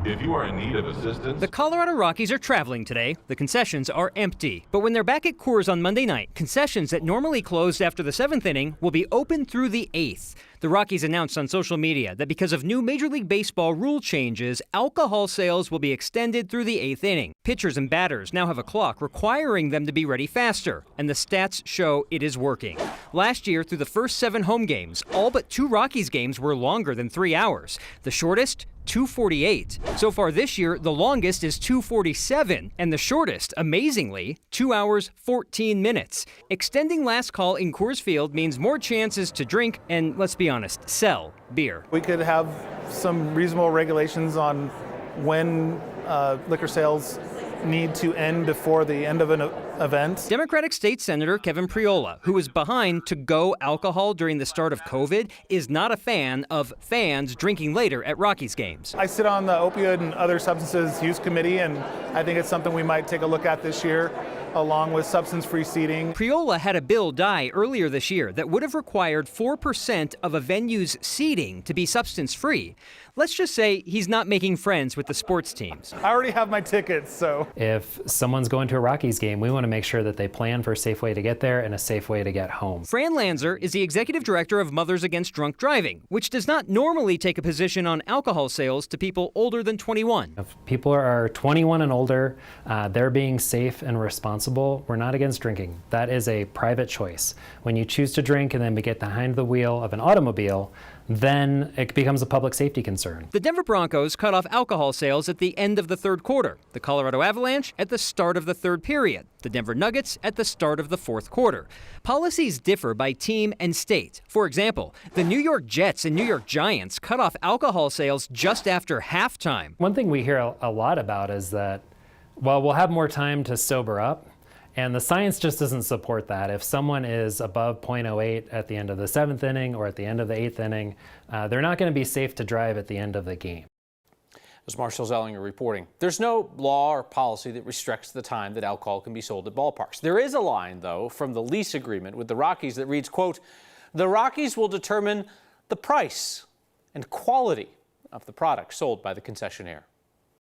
If you are in need of assistance... The Colorado Rockies are traveling today. The concessions are empty. But when they're back at Coors on Monday night, concessions that normally closed after the 7th inning will be open through the 8th. The Rockies announced on social media that because of new Major League Baseball rule changes, alcohol sales will be extended through the 8th inning. Pitchers and batters now have a clock requiring them to be ready faster, and the stats show it is working. Last year, through the first 7 home games, all but 2 Rockies games were longer than 3 hours. The shortest, 2:48. So far this year, the longest is 2:47, and the shortest, amazingly, 2 hours, 14 minutes. Extending last call in Coors Field means more chances to drink and, let's be honest, sell beer. We could have some reasonable regulations on when liquor sales need to end before the end of an event. Democratic State Senator Kevin Priola, who was behind to-go alcohol during the start of COVID, is not a fan of fans drinking later at Rockies games. I sit on the Opioid and Other Substances Use Committee, and I think it's something we might take a look at this year, along with substance-free seating. Priola had a bill die earlier this year that would have required 4% of a venue's seating to be substance-free. Let's just say he's not making friends with the sports teams. I already have my tickets, so. If someone's going to a Rockies game, we want to make sure that they plan for a safe way to get there and a safe way to get home. Fran Lanzer is the executive director of Mothers Against Drunk Driving, which does not normally take a position on alcohol sales to people older than 21. If people are 21 and older, they're being safe and responsible. We're not against drinking. That is a private choice. When you choose to drink and then get behind the wheel of an automobile, then it becomes a public safety concern. The Denver Broncos cut off alcohol sales at the end of the 3rd quarter. The Colorado Avalanche at the start of the 3rd period. The Denver Nuggets at the start of the 4th quarter. Policies differ by team and state. For example, the New York Jets and New York Giants cut off alcohol sales just after halftime. One thing we hear a lot about is that, well, we'll have more time to sober up. And the science just doesn't support that. If someone is above .08 at the end of the 7th inning or at the end of the 8th inning, they're not going to be safe to drive at the end of the game. As Marshall Zellinger reporting, there's no law or policy that restricts the time that alcohol can be sold at ballparks. There is a line, though, from the lease agreement with the Rockies that reads, quote, "The Rockies will determine the price and quality of the product sold by the concessionaire."